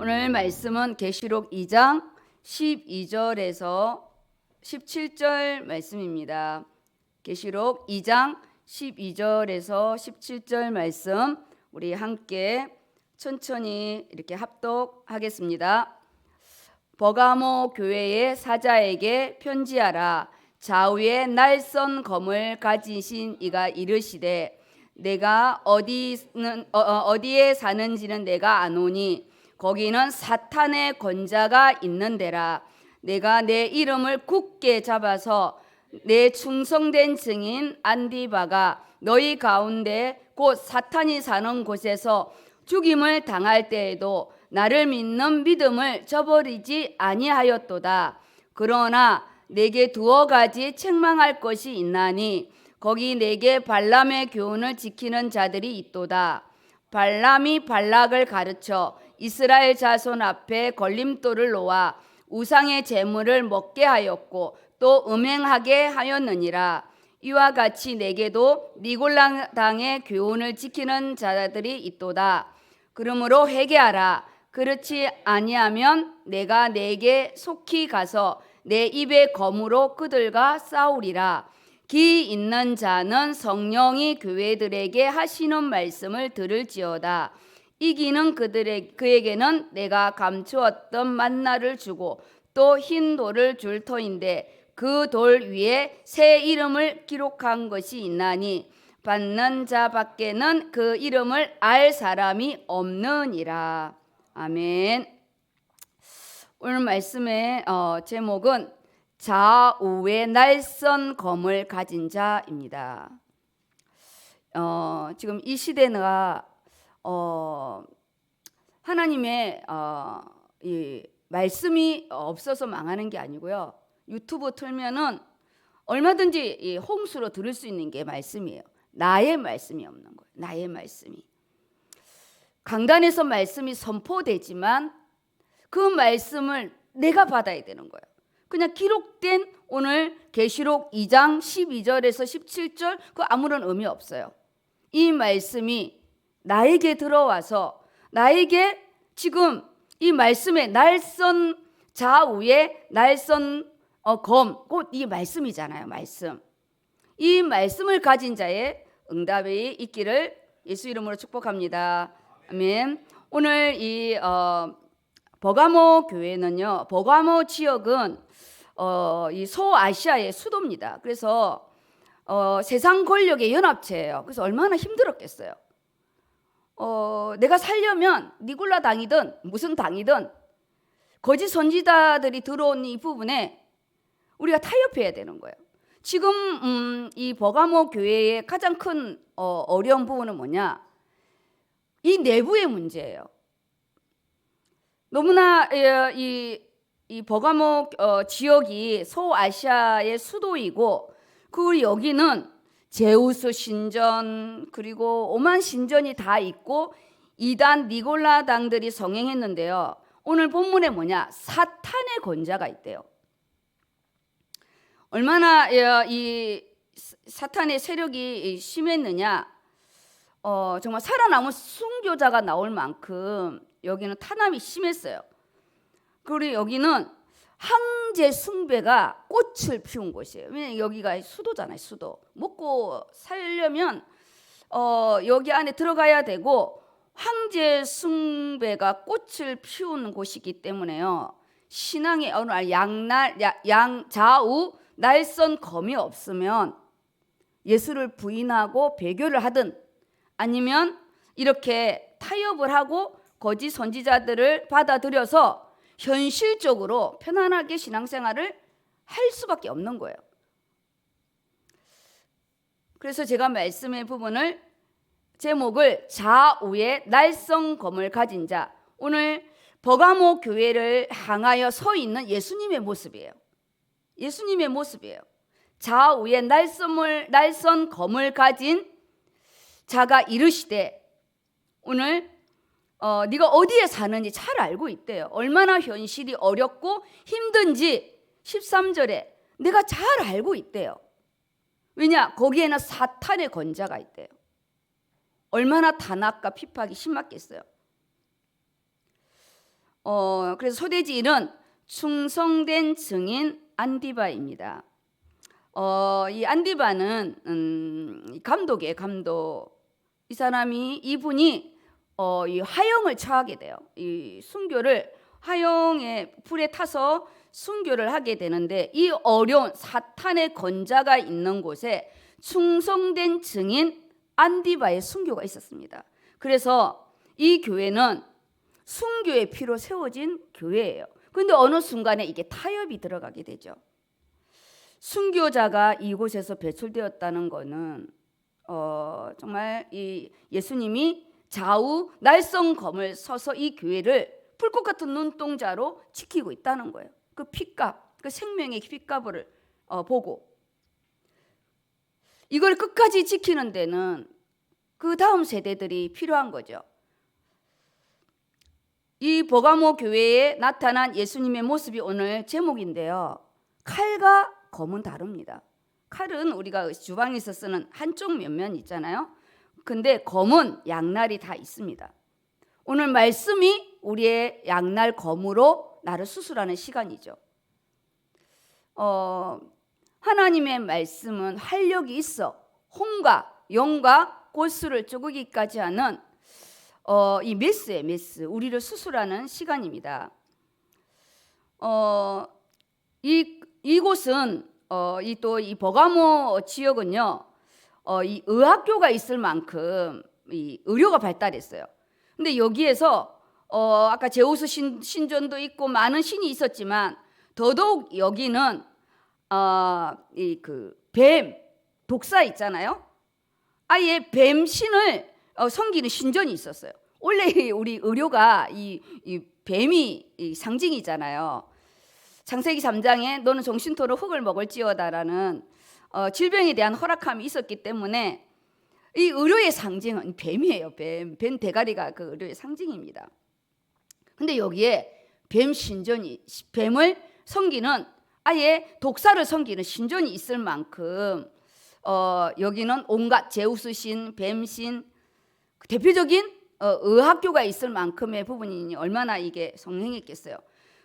오늘 말씀은 계시록 2장 12절에서 17절 말씀입니다. 계시록 2장 12절에서 17절 말씀 우리 함께 천천히 이렇게 합독하겠습니다. 버가모 교회의 사자에게 편지하라. 좌우에 날선 검을 가지신 이가 이르시되 내가 어디에 사는지는 내가 아노니 거기는 사탄의 권자가 있는 데라. 내가 내 이름을 굳게 잡아서 내 충성된 증인 안디바가 너희 가운데 곧 사탄이 사는 곳에서 죽임을 당할 때에도 나를 믿는 믿음을 저버리지 아니하였도다. 그러나 내게 두어 가지 책망할 것이 있나니 거기 내게 발람의 교훈을 지키는 자들이 있도다. 발람이 발락을 가르쳐 이스라엘 자손 앞에 걸림돌을 놓아 우상의 제물을 먹게 하였고 또 음행하게 하였느니라. 이와 같이 내게도 니골라당의 교훈을 지키는 자들이 있도다. 그러므로 회개하라. 그렇지 아니하면 내가 내게 속히 가서 내 입의 검으로 그들과 싸우리라. 기 있는 자는 성령이 교회들에게 하시는 말씀을 들을지어다. 이기는 그에게는 내가 감추었던 만나를 주고 또 흰 돌을 줄 터인데 그 돌 위에 새 이름을 기록한 것이 있나니 받는 자 밖에는 그 이름을 알 사람이 없느니라. 아멘. 오늘 말씀의 제목은 좌우에 날선 검을 가진 자입니다. 지금 이 시대는 하나님의 이 말씀이 없어서 망하는 게 아니고요. 유튜브 틀면은 얼마든지 이 홍수로 들을 수 있는 게 말씀이에요. 나의 말씀이 없는 거예요. 나의 말씀이. 강단에서 말씀이 선포되지만 그 말씀을 내가 받아야 되는 거예요. 그냥 기록된 오늘 계시록 2장 12절에서 17절 그 아무런 의미 없어요. 이 말씀이 나에게 들어와서 나에게 지금 이 말씀의 날선 좌우에 날선 검, 곧 이 말씀이잖아요. 말씀. 이 말씀을 가진 자의 응답이 있기를 예수 이름으로 축복합니다. 아멘. 오늘 이 버가모 교회는요. 버가모 지역은 이 소아시아의 수도입니다. 그래서 세상 권력의 연합체예요. 그래서 얼마나 힘들었겠어요. 내가 살려면 니골라 당이든 무슨 당이든 거짓 선지자들이 들어온 이 부분에 우리가 타협해야 되는 거예요. 지금 이 버가모 교회의 가장 큰 어려운 부분은 뭐냐? 이 내부의 문제예요. 너무나 이 버가모 지역이 소아시아의 수도이고 그리고 여기는 제우스 신전 그리고 오만 신전이 다 있고 이단 니골라 당들이 성행했는데요. 오늘 본문에 뭐냐? 사탄의 권자가 있대요. 얼마나 이 사탄의 세력이 심했느냐? 정말 살아남은 순교자가 나올 만큼 여기는 탄압이 심했어요. 그리고 여기는 황제 숭배가 꽃을 피운 곳이에요. 왜냐면 여기가 수도잖아요. 수도. 먹고 살려면 여기 안에 들어가야 되고 황제 숭배가 꽃을 피우는 곳이기 때문에요. 신앙에 어느 날 좌우 날선 검이 없으면 예수를 부인하고 배교를 하든 아니면 이렇게 타협을 하고 거짓 선지자들을 받아들여서 현실적으로 편안하게 신앙생활을 할 수밖에 없는 거예요. 그래서 제가 말씀의 부분을 제목을 좌우에 날선 검을 가진 자, 오늘 버가모 교회를 향하여 서 있는 예수님의 모습이에요. 예수님의 모습이에요. 좌우에 날선 검을 가진 자가 이르시되 오늘 네가 어디에 사는지 잘 알고 있대요. 얼마나 현실이 어렵고 힘든지 13절에 내가 잘 알고 있대요. 왜냐? 거기에는 사탄의 권자가 있대요. 얼마나 탄압과 핍박이 심했겠어요. 그래서 소대지인은 충성된 증인 안디바입니다. 이 안디바는 감독이에요. 감독. 이 사람이 이분이 이 화형을 처하게 돼요. 이 순교를 화형의 불에 타서 순교를 하게 되는데, 이 어려운 사탄의 권자가 있는 곳에 충성된 증인 안디바의 순교가 있었습니다. 그래서 이 교회는 순교의 피로 세워진 교회예요. 그런데 어느 순간에 이게 타협이 들어가게 되죠. 순교자가 이곳에서 배출되었다는 것은 정말 이 예수님이 좌우 날성검을 서서 이 교회를 불꽃 같은 눈동자로 지키고 있다는 거예요. 그 핏값, 그 생명의 핏값을 보고 이걸 끝까지 지키는 데는 그 다음 세대들이 필요한 거죠. 이 버가모 교회에 나타난 예수님의 모습이 오늘 제목인데요. 칼과 검은 다릅니다. 칼은 우리가 주방에서 쓰는 한쪽 면면 있잖아요. 근데 검은 양날이 다 있습니다. 오늘 말씀이 우리의 양날 검으로 나를 수술하는 시간이죠. 하나님의 말씀은 활력이 있어 혼과 영과 골수를 쪼개기까지 하는 이 메스예요. 메스. 우리를 수술하는 시간입니다. 이곳은 이 버가모 지역은요, 이 의학교가 있을 만큼 이 의료가 발달했어요. 근데 여기에서 아까 제우스 신전도 있고 많은 신이 있었지만 더더욱 여기는 뱀 독사 있잖아요. 아예 뱀 신을 섬기는 신전이 있었어요. 원래 우리 의료가 이 뱀이 이 상징이잖아요. 창세기 3장에 너는 정신토로 흙을 먹을지어다라는 질병에 대한 허락함이 있었기 때문에 이 의료의 상징은 뱀이에요. 뱀 대가리가 그 의료의 상징입니다. 근데 여기에 뱀 신전이, 뱀을 섬기는, 아예 독사를 섬기는 신전이 있을 만큼 여기는 온갖 제우스 신, 뱀 신, 대표적인 의학교가 있을 만큼의 부분이 얼마나 이게 성행했겠어요.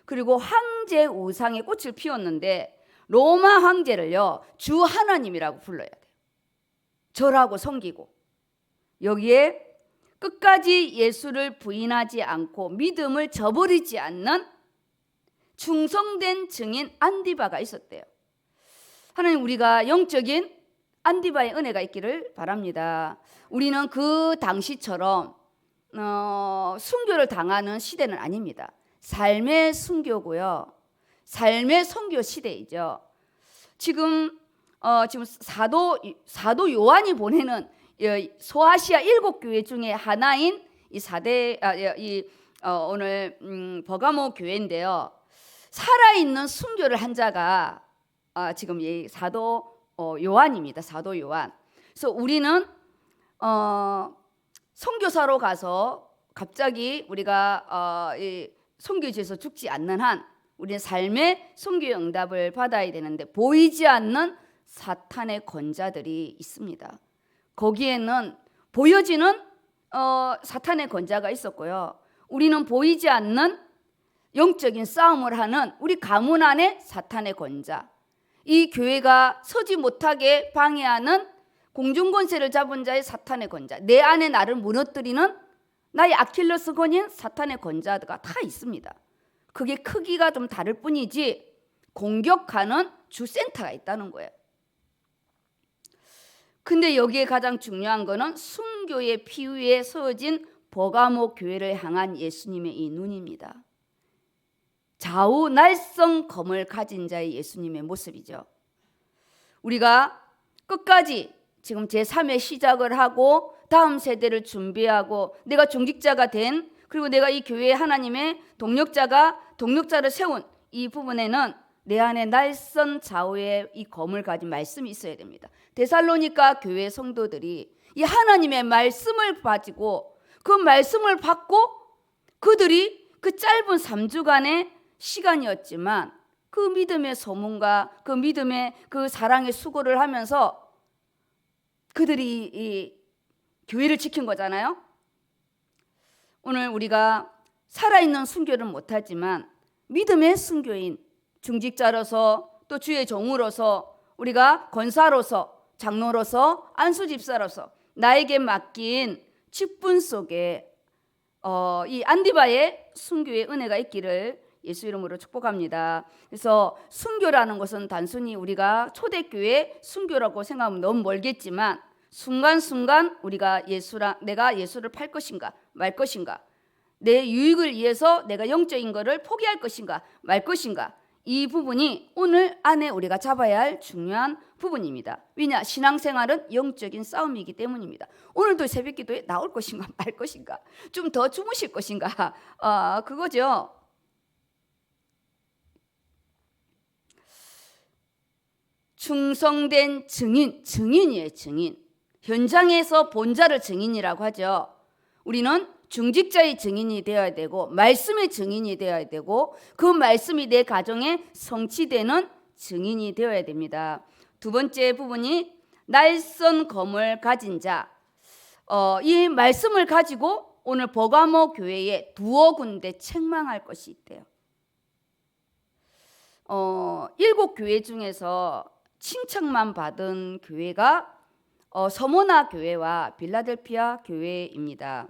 그리고 황제 우상의 꽃을 피웠는데 로마 황제를요 주 하나님이라고 불러야 돼요. 절하고 섬기고 여기에 끝까지 예수를 부인하지 않고 믿음을 저버리지 않는 충성된 증인 안디바가 있었대요. 하나님, 우리가 영적인 안디바의 은혜가 있기를 바랍니다. 우리는 그 당시처럼 순교를 당하는 시대는 아닙니다. 삶의 순교고요. 삶의 선교 시대이죠. 지금 사도 요한이 보내는 소아시아 7교회 중에 하나인 이 오늘 버가모 교회인데요. 살아있는 순교를 한 자가 지금 이 사도 요한입니다. 사도 요한. 그래서 우리는 선교사로 가서 갑자기 우리가 선교지에서 죽지 않는 한 우리는 삶의 선교의 응답을 받아야 되는데 보이지 않는 사탄의 권자들이 있습니다. 거기에는 보여지는 사탄의 권자가 있었고요. 우리는 보이지 않는 영적인 싸움을 하는 우리 가문 안에 사탄의 권자, 이 교회가 서지 못하게 방해하는 공중권세를 잡은 자의 사탄의 권자, 내 안에 나를 무너뜨리는 나의 아킬레스 건인 사탄의 권자가 다 있습니다. 그게 크기가 좀 다를 뿐이지 공격하는 주 센터가 있다는 거예요. 근데 여기에 가장 중요한 거는 순교의 피 위에 서어진 버가모 교회를 향한 예수님의 이 눈입니다. 좌우 날성 검을 가진 자의 예수님의 모습이죠. 우리가 끝까지 지금 제3의 시작을 하고 다음 세대를 준비하고 내가 중직자가 된, 그리고 내가 이 교회의 하나님의 동력자를 세운 이 부분에는 내 안에 날선 좌우의 이 검을 가진 말씀이 있어야 됩니다. 데살로니가 교회 성도들이 이 하나님의 말씀을 가지고 그 말씀을 받고 그들이 그 짧은 3주간의 시간이었지만 그 믿음의 소문과 그 믿음의 그 사랑의 수고를 하면서 그들이 이 교회를 지킨 거잖아요. 오늘 우리가 살아있는 순교를 못하지만 믿음의 순교인 중직자로서 또 주의 종으로서 우리가 권사로서 장로로서 안수집사로서 나에게 맡긴 직분 속에 이 안디바의 순교의 은혜가 있기를 예수 이름으로 축복합니다. 그래서 순교라는 것은 단순히 우리가 초대교회 순교라고 생각하면 너무 멀겠지만 순간순간 우리가 내가 예수를 팔 것인가 말 것인가, 내 유익을 위해서 내가 영적인 것을 포기할 것인가 말 것인가, 이 부분이 오늘 안에 우리가 잡아야 할 중요한 부분입니다. 왜냐? 신앙생활은 영적인 싸움이기 때문입니다. 오늘도 새벽기도에 나올 것인가 말 것인가, 좀 더 주무실 것인가, 그거죠. 충성된 증인이에요. 증인. 현장에서 본자를 증인이라고 하죠. 우리는 중직자의 증인이 되어야 되고 말씀의 증인이 되어야 되고 그 말씀이 내 가정에 성취되는 증인이 되어야 됩니다. 두 번째 부분이 날선 검을 가진 자. 이 말씀을 가지고 오늘 버가모 교회에 두어 군데 책망할 것이 있대요. 7교회 중에서 칭찬만 받은 교회가 서모나 교회와 빌라델피아 교회입니다.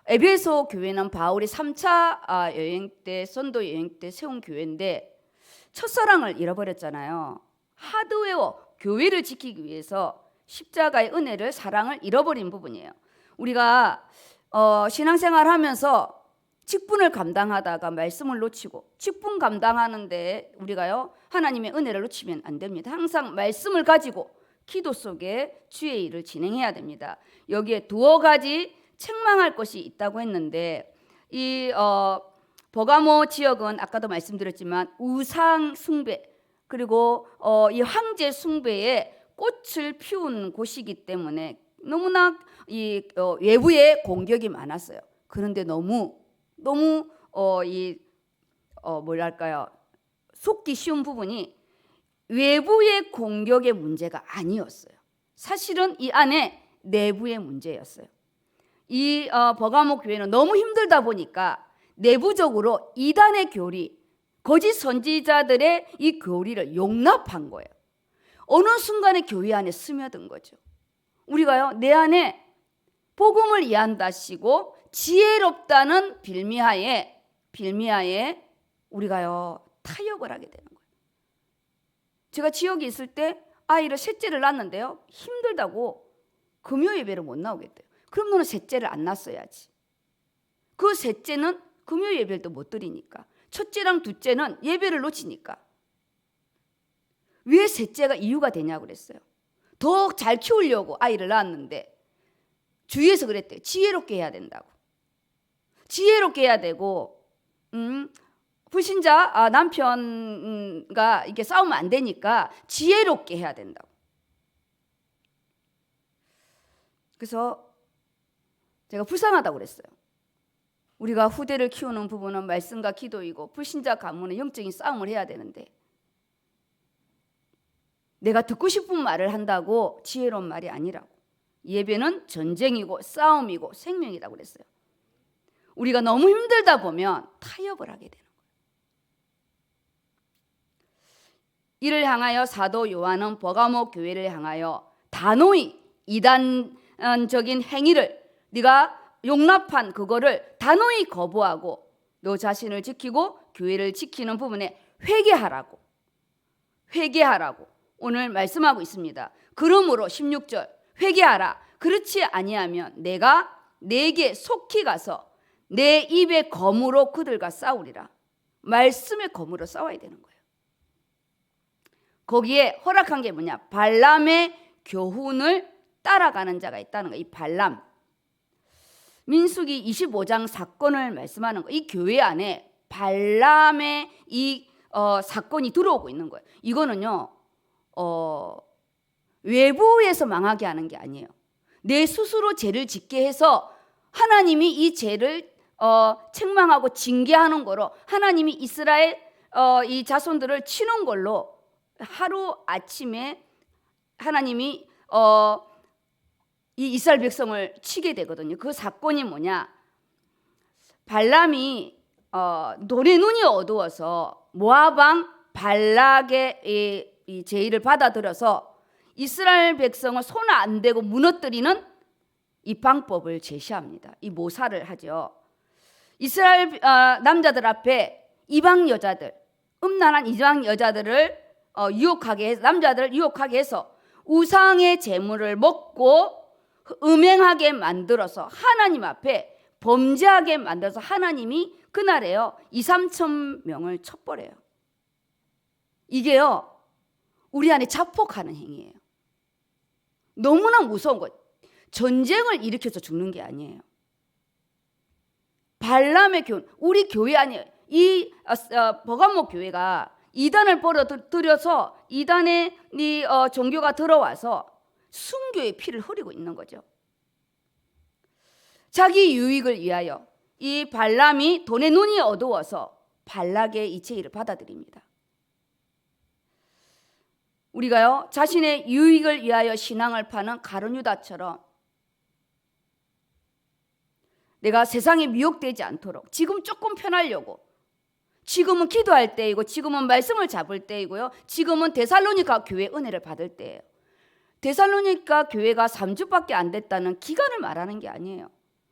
에베소 교회는 바울이 3차 여행 때, 선도 여행 때 세운 교회인데 첫사랑을 잃어버렸잖아요. 하드웨어 교회를 지키기 위해서 십자가의 은혜를, 사랑을 잃어버린 부분이에요. 우리가 신앙생활 하면서 직분을 감당하다가 말씀을 놓치고, 직분 감당하는데 우리가요 하나님의 은혜를 놓치면 안 됩니다. 항상 말씀을 가지고 기도 속에 주의 일을 진행해야 됩니다. 여기에 두어 가지 책망할 것이 있다고 했는데, 이 버가모 지역은 아까도 말씀드렸지만 우상 숭배 그리고 이 황제 숭배에 꽃을 피운 곳이기 때문에 너무나 이 외부의 공격이 많았어요. 그런데 너무 뭐랄까요, 속기 쉬운 부분이 외부의 공격의 문제가 아니었어요. 사실은 이 안에 내부의 문제였어요. 이 버가모 교회는 너무 힘들다 보니까 내부적으로 이단의 교리, 거짓 선지자들의 이 교리를 용납한 거예요. 어느 순간에 교회 안에 스며든 거죠. 우리가요 내 안에 복음을 이해한다시고 지혜롭다는 빌미하에 우리가요 타협을 하게 되는 거예요. 제가 지역에 있을 때 아이를 셋째를 낳았는데요, 힘들다고 금요 예배를 못 나오겠대요. 그럼 너는 셋째를 안 낳았어야지. 그 셋째는 금요 예배를 또 못 드리니까, 첫째랑 둘째는 예배를 놓치니까. 왜 셋째가 이유가 되냐고 그랬어요. 더 잘 키우려고 아이를 낳았는데 주위에서 그랬대요. 지혜롭게 해야 된다고. 지혜롭게 해야 되고, 불신자 남편과 이게 싸우면 안 되니까 지혜롭게 해야 된다고. 그래서 제가 불쌍하다고 그랬어요. 우리가 후대를 키우는 부분은 말씀과 기도이고 불신자 가문은 영적인 싸움을 해야 되는데 내가 듣고 싶은 말을 한다고 지혜로운 말이 아니라고. 예배는 전쟁이고 싸움이고 생명이라고 그랬어요. 우리가 너무 힘들다 보면 타협을 하게 되는 거예요. 이를 향하여 사도 요한은 버가모 교회를 향하여 단호히 이단적인 행위를, 네가 용납한 그거를 단호히 거부하고 너 자신을 지키고 교회를 지키는 부분에 회개하라고 오늘 말씀하고 있습니다. 그러므로 16절 회개하라. 그렇지 아니하면 내가 내게 속히 가서 내 입의 검으로 그들과 싸우리라. 말씀의 검으로 싸워야 되는 거예요. 거기에 허락한 게 뭐냐? 발람의 교훈을 따라가는 자가 있다는 거예요. 이 발람. 민수기 25장 사건을 말씀하는 거예요. 이 교회 안에 발람의 이 사건이 들어오고 있는 거예요. 이거는요 외부에서 망하게 하는 게 아니에요. 내 스스로 죄를 짓게 해서 하나님이 이 죄를 책망하고 징계하는 거로 하나님이 이스라엘 이 자손들을 치는 걸로 하루 아침에 하나님이 이 이스라엘 백성을 치게 되거든요. 그 사건이 뭐냐? 발람이 돈의 눈이 어두워서 모압 왕 발락의 이 제의를 받아들여서 이스라엘 백성을 손 안 대고 무너뜨리는 이 방법을 제시합니다. 이 모사를 하죠. 이스라엘 남자들 앞에 이방 여자들, 음란한 이방 여자들을 유혹하게 해서, 남자들을 유혹하게 해서 우상의 제물을 먹고 음행하게 만들어서 하나님 앞에 범죄하게 만들어서 하나님이 그날에요 2-3천 명을 쳐버려요. 이게요 우리 안에 자폭하는 행위예요. 너무나 무서운 것. 전쟁을 일으켜서 죽는 게 아니에요. 발람의 교훈, 우리 교회 안에 이 버가모 교회가 이단을 벌어들여서 이단의 종교가 들어와서 순교의 피를 흐리고 있는 거죠. 자기 유익을 위하여 이 발람이 돈의 눈이 어두워서 발락의 이 제의를 받아들입니다. 우리가요 자신의 유익을 위하여 신앙을 파는 가룟 유다처럼 내가 세상에 미혹되지 않도록 지금 조금 편하려고, 지금은 기도할 때이고 지금은 말씀을 잡을 때이고요, 지금은 데살로니가 교회 은혜를 받을 때예요. 데살로니가 교회가 3주밖에 안 됐다는 기간을 말하는 게 아니에요.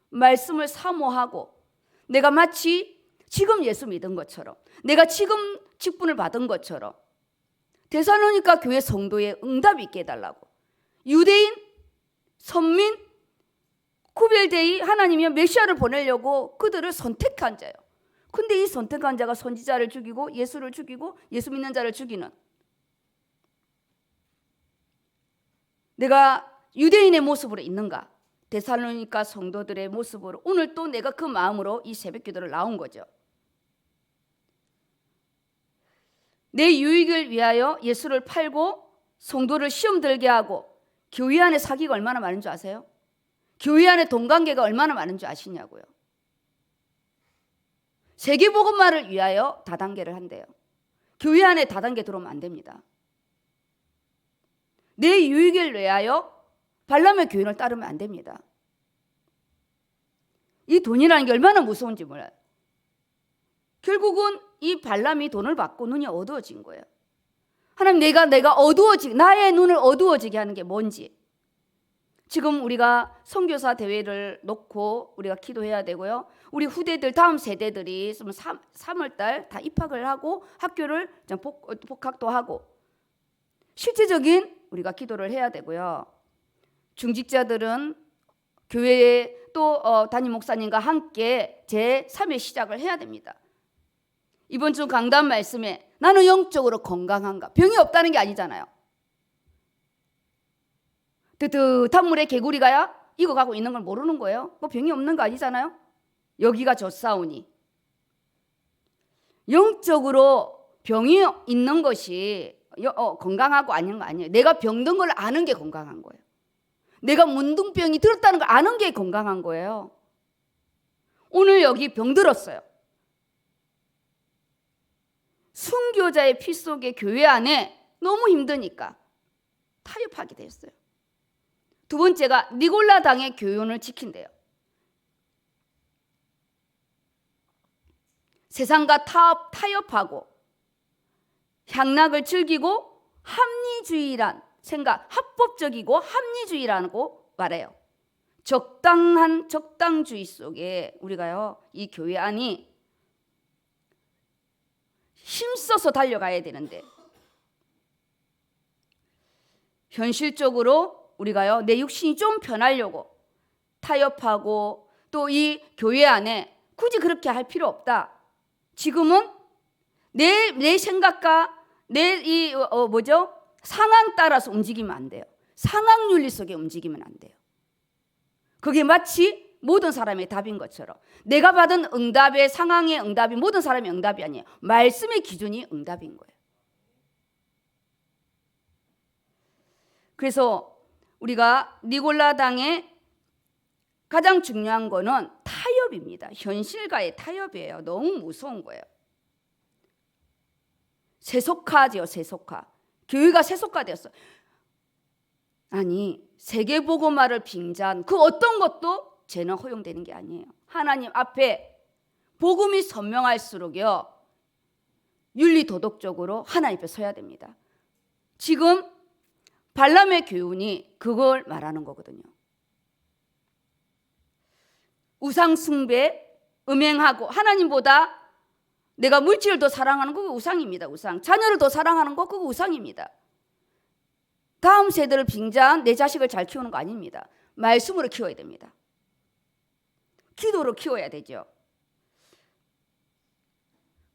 말씀을 사모하고 내가 마치 지금 예수 믿은 것처럼, 내가 지금 직분을 받은 것처럼 데살로니가 교회 성도의 응답이 있게 해달라고, 유대인, 선민, 구별되이 하나님이 메시아를 보내려고 그들을 선택한 자예요. 근데 이 선택한 자가 선지자를 죽이고 예수를 죽이고 예수 믿는 자를 죽이는, 내가 유대인의 모습으로 있는가? 데살로니가 성도들의 모습으로 오늘 또 내가 그 마음으로 이 새벽 기도를 나온 거죠. 내 유익을 위하여 예수를 팔고 성도를 시험 들게 하고 교회 안에 사기가 얼마나 많은 줄 아세요? 교회 안에 돈 관계가 얼마나 많은 줄 아시냐고요. 세계복음화를 위하여 다단계를 한대요. 교회 안에 다단계 들어오면 안 됩니다. 내 유익을 위하여 발람의 교훈을 따르면 안 됩니다. 이 돈이라는 게 얼마나 무서운지 몰라요. 결국은 이 발람이 돈을 받고 눈이 어두워진 거예요. 하나님, 내가 어두워지게, 나의 눈을 어두워지게 하는 게 뭔지. 지금 우리가 선교사 대회를 놓고 우리가 기도해야 되고요. 우리 후대들, 다음 세대들이 3월달 다 입학을 하고 학교를 복학도 하고 실제적인 우리가 기도를 해야 되고요. 중직자들은 교회에 또 담임 목사님과 함께 제3의 시작을 해야 됩니다. 이번 주 강단 말씀에 나는 영적으로 건강한가? 병이 없다는 게 아니잖아요. 뜨뜻한 물에 개구리가야 익어가고 있는 걸 모르는 거예요. 뭐 병이 없는 거 아니잖아요. 여기가 좋사오니. 영적으로 병이 있는 것이 건강하고 아닌 거 아니에요. 내가 병든 걸 아는 게 건강한 거예요. 내가 문둥병이 들었다는 걸 아는 게 건강한 거예요. 오늘 여기 병들었어요. 순교자의 피 속에 교회 안에 너무 힘드니까 타협하게 됐어요. 두 번째가 니골라 당의 교훈을 지킨대요. 세상과 타협하고 향락을 즐기고 합리주의란 생각, 합법적이고 합리주의라고 말해요. 적당주의 속에 우리가요, 이 교회 안이 힘써서 달려가야 되는데 현실적으로 우리가요, 내 육신이 좀 편하려고 타협하고 또 이 교회 안에 굳이 그렇게 할 필요 없다. 지금은 내 생각과 내 상황 따라서 움직이면 안 돼요. 상황 윤리 속에 움직이면 안 돼요. 그게 마치 모든 사람의 답인 것처럼 내가 받은 응답의 상황의 응답이 모든 사람의 응답이 아니에요. 말씀의 기준이 응답인 거예요. 그래서 우리가 니골라 당의 가장 중요한 거는 타협입니다. 현실과의 타협이에요. 너무 무서운 거예요. 세속화지요, 세속화. 교회가 세속화되었어요. 아니, 세계복음화를 빙자한 그 어떤 것도 죄는 허용되는 게 아니에요. 하나님 앞에 복음이 선명할수록요 윤리 도덕적으로 하나님 앞에 서야 됩니다. 지금 발람의 교훈이 그걸 말하는 거거든요. 우상 숭배, 음행하고 하나님보다 내가 물질을 더 사랑하는 거 그거 우상입니다. 우상. 자녀를 더 사랑하는 거 그거 우상입니다. 다음 세대를 빙자한 내 자식을 잘 키우는 거 아닙니다. 말씀으로 키워야 됩니다. 기도로 키워야 되죠.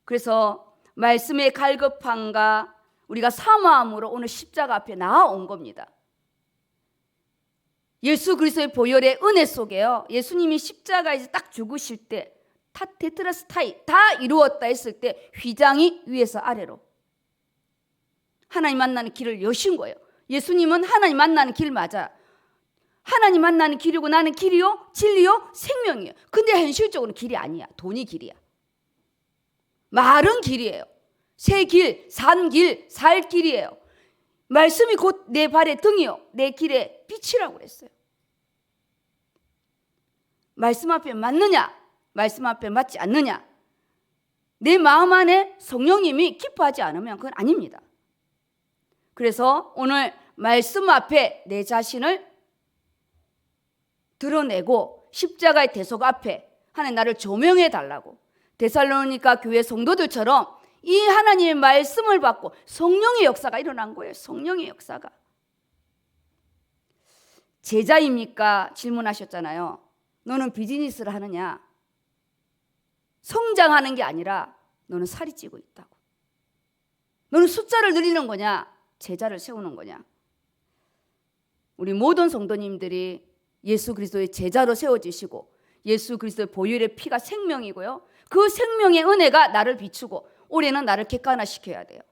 그래서 말씀의 갈급함과 우리가 사모함으로 오늘 십자가 앞에 나아온 겁니다. 예수 그리스도의 보혈의 은혜 속에요. 예수님이 십자가에서 딱 죽으실 때 테트라스타이 다 이루었다 했을 때 휘장이 위에서 아래로 하나님 만나는 길을 여신 거예요. 예수님은 하나님 만나는 길 맞아. 하나님 만나는 길이고 나는 길이요, 진리요, 생명이에요. 근데 현실적으로는 길이 아니야. 돈이 길이야. 말은 길이에요. 새 길, 산 길, 살 길이에요. 말씀이 곧 내 발의 등이요, 내 길의 빛이라고 그랬어요. 말씀 앞에 맞느냐, 말씀 앞에 맞지 않느냐, 내 마음 안에 성령님이 기뻐하지 않으면 그건 아닙니다. 그래서 오늘 말씀 앞에 내 자신을 드러내고 십자가의 대속 앞에 하나님 나를 조명해 달라고, 데살로니가 교회 성도들처럼 이 하나님의 말씀을 받고 성령의 역사가 일어난 거예요. 성령의 역사가. 제자입니까? 질문하셨잖아요. 너는 비즈니스를 하느냐? 성장하는 게 아니라 너는 살이 찌고 있다고. 너는 숫자를 늘리는 거냐? 제자를 세우는 거냐? 우리 모든 성도님들이 예수 그리스도의 제자로 세워지시고 예수 그리스도의 보혈의 피가 생명이고요, 그 생명의 은혜가 나를 비추고 올해는 나를 객관화시켜야 돼요.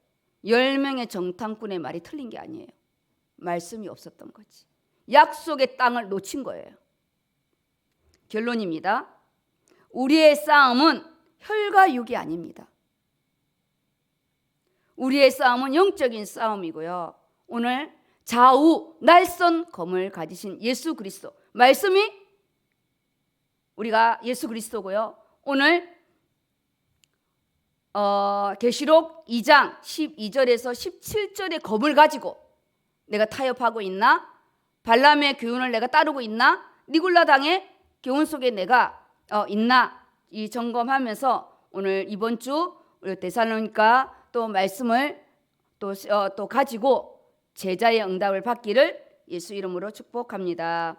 10명의 정탐꾼의 말이 틀린 게 아니에요. 말씀이 없었던 거지. 약속의 땅을 놓친 거예요. 결론입니다. 우리의 싸움은 혈과 육이 아닙니다. 우리의 싸움은 영적인 싸움이고요, 오늘 좌우 날선 검을 가지신 예수 그리스도 말씀이 우리가 예수 그리스도고요, 오늘 계시록 2장 12절에서 17절의 검을 가지고 내가 타협하고 있나? 발람의 교훈을 내가 따르고 있나? 니굴라 당의 교훈 속에 내가 있나? 이 점검하면서 오늘 이번 주 우리 데살로니가 또 말씀을 또 가지고 제자의 응답을 받기를 예수 이름으로 축복합니다.